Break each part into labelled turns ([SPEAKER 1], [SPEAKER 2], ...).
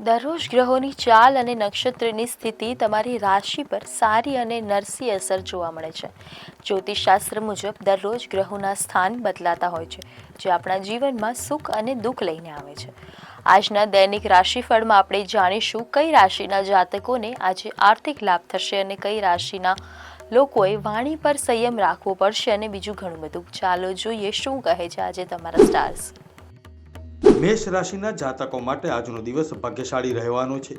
[SPEAKER 1] દરરોજ ગ્રહોની ચાલ અને નક્ષત્રની સ્થિતિ તમારી રાશિ પર સારી અને નરસી અસર જોવા મળે છે. જ્યોતિષશાસ્ત્ર મુજબ દરરોજ ગ્રહોના સ્થાન બદલાતા હોય છે, જે આપણા જીવનમાં સુખ અને દુઃખ લઈને આવે છે. આજના દૈનિક રાશિફળમાં આપણે જાણીશું કઈ રાશિના જાતકોને આજે આર્થિક લાભ થશે અને કઈ રાશિના લોકોએ વાણી પર સંયમ રાખવો પડશે અને બીજું ઘણું બધું. ચાલો જોઈએ શું કહે છે આજે તમારા સ્ટાર્સ.
[SPEAKER 2] મેષ રાશિના જાતકો માટે આજનો દિવસ ભાગ્યશાળી રહેવાનો છે.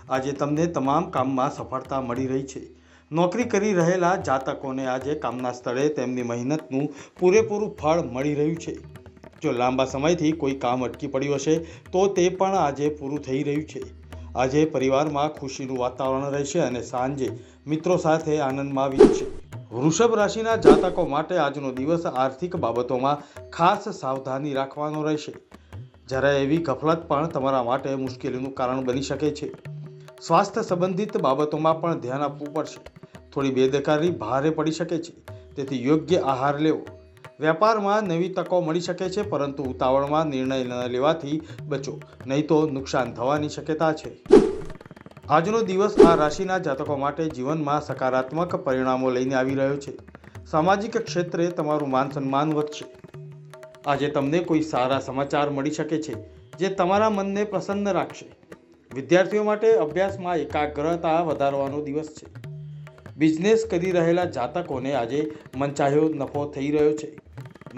[SPEAKER 2] આજે તમને તમામ કામમાં સફળતા મળી રહી છે. નોકરી કરી રહેલા જાતકોને આજે કામના સ્થળે તેમની મહેનતનું પૂરેપૂરું ફળ મળી રહ્યું છે. જો લાંબા સમયથી કોઈ કામ અટકી પડ્યું હશે તો તે પણ આજે પૂરું થઈ રહ્યું છે. આજે પરિવારમાં ખુશીનું વાતાવરણ રહેશે અને સાંજે મિત્રો સાથે આનંદમાં વીતશે. વૃષભ રાશિના જાતકો માટે આજનો દિવસ આર્થિક બાબતોમાં ખાસ સાવધાની રાખવાનો રહેશે. જ્યારે એવી ગફલત પણ તમારા માટે મુશ્કેલીનું કારણ બની શકે છે. સ્વાસ્થ્ય સંબંધિત બાબતોમાં પણ ધ્યાન આપવું પડશે. થોડી બેદરકારી ભારે પડી શકે છે, તેથી યોગ્ય આહાર લેવો. વેપારમાં નવી તકો મળી શકે છે, પરંતુ ઉતાવળમાં નિર્ણય ન લેવાથી બચો, નહીં તો નુકસાન થવાની શક્યતા છે. આજનો દિવસ આ રાશિના જાતકો માટે જીવનમાં સકારાત્મક પરિણામો લઈને આવી રહ્યો છે. સામાજિક ક્ષેત્રે તમારું માન સન્માન વધશે. આજે તમને કોઈ સારા સમાચાર મળી શકે છે, જે તમારા મનને પ્રસન્ન રાખશે. વિદ્યાર્થીઓ માટે અભ્યાસમાં એકાગ્રતા વધારવાનો દિવસ છે. બિઝનેસ કરી રહેલા જાતકોને આજે મનચાહ્યો નફો થઈ રહ્યો છે.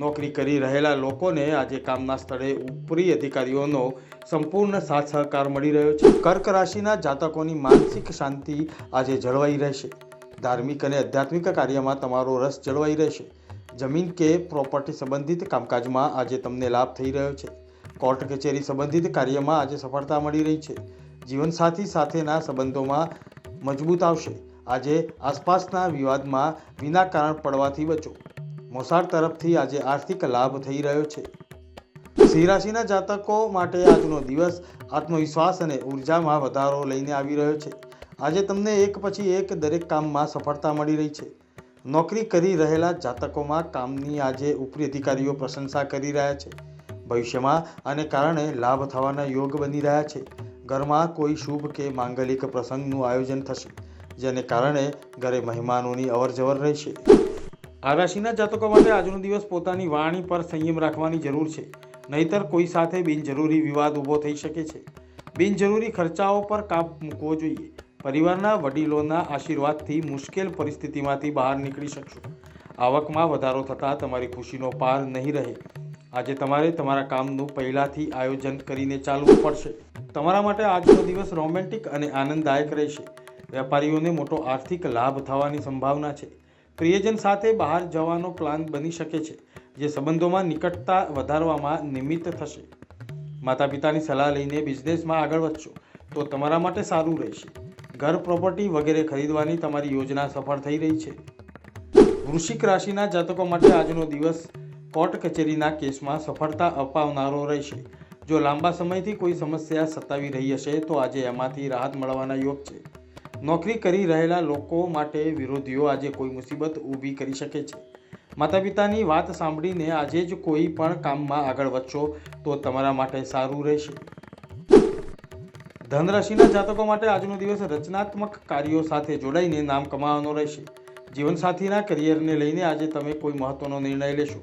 [SPEAKER 2] નોકરી કરી રહેલા લોકોને આજે કામના સ્થળે ઉપરી અધિકારીઓનો સંપૂર્ણ સાથ સહકાર મળી રહ્યો છે. કર્ક રાશિના જાતકોની માનસિક શાંતિ આજે જળવાઈ રહેશે. ધાર્મિક અને આધ્યાત્મિક કાર્યમાં તમારો રસ જળવાઈ રહેશે. જમીન કે પ્રોપર્ટી સંબંધિત કામકાજમાં આજે તમને લાભ થઈ રહ્યો છે. કોર્ટ કચેરી સંબંધિત કાર્યમાં આજે સફળતા મળી રહી છે. જીવનસાથી સાથેના સંબંધોમાં મજબૂત આવશે. આજે આસપાસના વિવાદમાં વિના કારણ પડવાથી બચો. મોસાળ તરફથી આજે આર્થિક લાભ થઈ રહ્યો છે. સિંહ રાશિના જાતકો માટે આજનો દિવસ આત્મવિશ્વાસ અને ઉર્જામાં વધારો લઈને આવી રહ્યો છે. આજે તમને એક પછી એક દરેક કામમાં સફળતા મળી રહી છે. નોકરી કરી રહેલા જાતકોમાં કામની આજે ઉપરી અધિકારીઓ પ્રશંસા કરી રહ્યા છે. ભવિષ્યમાં આને કારણે લાભ થવાના યોગ બની રહ્યા છે. ઘરમાં કોઈ શુભ કે માંગલિક પ્રસંગનું આયોજન થશે, જેને કારણે ઘરે મહેમાનોની અવરજવર રહેશે. આ રાશિના જાતકો માટે આજનો દિવસ પોતાની વાણી પર સંયમ રાખવાની જરૂર છે, નહીતર કોઈ સાથે બિનજરૂરી વિવાદ ઊભો થઈ શકે છે. બિનજરૂરી ખર્ચાઓ પર કાપ મૂકવો જોઈએ. પરિવારના વડીલોના આશીર્વાદથી મુશ્કેલ પરિસ્થિતિમાંથી બહાર નીકળી શકશો. આવકમાં વધારો થતાં તમારી ખુશીનો પાર નહીં રહે. આજે તમારે તમારા કામનું પહેલાથી આયોજન કરીને ચાલવું પડશે. તમારા માટે આજનો દિવસ રોમેન્ટિક અને આનંદદાયક રહેશે. વેપારીઓને મોટો આર્થિક લાભ થવાની સંભાવના છે. પ્રિયજન સાથે બહાર જવાનો પ્લાન બની શકે છે, જે સંબંધોમાં નિકટતા વધારવામાં નિમિત્ત થશે. માતા પિતાની સલાહ લઈને બિઝનેસમાં આગળ વધશો તો તમારા માટે સારું રહેશે. ઘર, પ્રોપર્ટી વગેરે ખરીદવાની તમારી યોજના સફળ થઈ રહી છે. વૃશ્ચિક રાશિના જાતકો માટે આજનો દિવસ કોર્ટ કચેરીના કેસમાં સફળતા અપાવનારો રહેશે. જો લાંબા સમયથી કોઈ સમસ્યા સતાવી રહી હશે તો આજે એમાંથી રાહત મળવાના યોગ છે. નોકરી કરી રહેલા લોકો માટે વિરોધીઓ આજે કોઈ મુસીબત ઊભી કરી શકે છે. માતા પિતાની વાત સાંભળીને આજે જ કોઈ પણ કામમાં આગળ વધશો તો તમારા માટે સારું રહેશે. ધન રાશિના જાતકો માટે આજનો દિવસ રચનાત્મક કાર્યો સાથે જોડાઈને નામ કમાવાનો રહેશે. જીવનસાથીના કરિયરને લઈને આજે તમે કોઈ મહત્વનો નિર્ણય લેશો.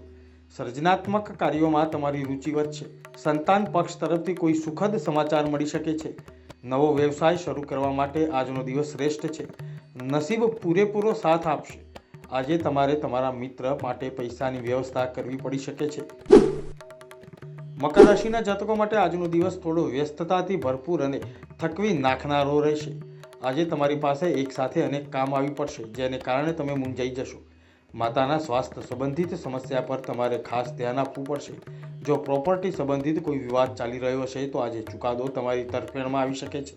[SPEAKER 2] સર્જનાત્મક કાર્યોમાં તમારી રુચિ વધશે. સંતાન પક્ષ તરફથી કોઈ સુખદ સમાચાર મળી શકે છે. નવો વ્યવસાય શરૂ કરવા માટે આજનો દિવસ શ્રેષ્ઠ છે. નસીબ પૂરેપૂરો સાથ આપશે. આજે તમારે તમારા મિત્ર માટે પૈસાની વ્યવસ્થા કરવી પડી શકે છે. મકર રાશિના જાતકો માટે આજનો દિવસ થોડો વ્યસ્તતાથી ભરપૂર અને થકવી નાખનારો રહેશે. આજે તમારી પાસે એક સાથે અનેક કામ આવી પડશે, જેને કારણે તમે મૂંઝાઈ જશો. માતાના સ્વાસ્થ્ય સંબંધિત સમસ્યા પર તમારે ખાસ ધ્યાન આપવું પડશે. જો પ્રોપર્ટી સંબંધિત કોઈ વિવાદ ચાલી રહ્યો હશે તો આજે ચુકાદો તમારી તરફેણમાં આવી શકે છે.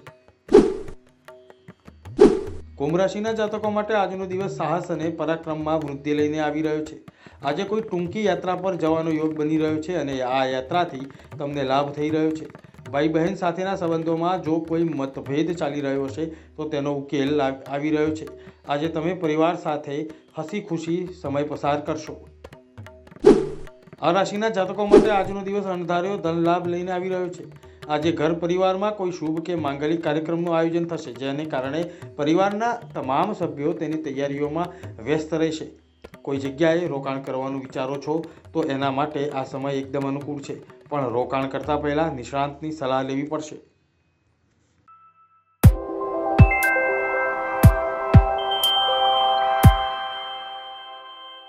[SPEAKER 2] કુંભ રાશિના જાતકો માટે આજનો દિવસ સાહસ અને પરાક્રમમાં વૃદ્ધિ લઈને આવી રહ્યો છે. આજે કોઈ ટૂંકી યાત્રા પર જવાનો યોગ બની રહ્યો છે અને આ યાત્રાથી તમને લાભ થઈ રહ્યો છે. ભાઈ બહેન સાથેના સંબંધોમાં જો કોઈ મતભેદ ચાલી રહ્યો હશે તો તેનો ઉકેલ આવી રહ્યો છે. આજે તમે પરિવાર સાથે હસી ખુશી સમય પસાર કરશો. આ રાશિના જાતકો માટે આજનો દિવસ અણધાર્યો ધન લાભ લઈને આવી રહ્યો છે. આજે ઘર પરિવારમાં કોઈ શુભ કે માંગલિક કાર્યક્રમનું આયોજન થશે, જેને કારણે પરિવારના તમામ સભ્યો તેની તૈયારીઓમાં વ્યસ્ત રહેશે. કોઈ જગ્યાએ રોકાણ કરવાનું વિચારો છો તો એના માટે આ સમય એકદમ અનુકૂળ છે, પણ રોકાણ કરતાં પહેલાં નિષ્ણાતની સલાહ લેવી પડશે.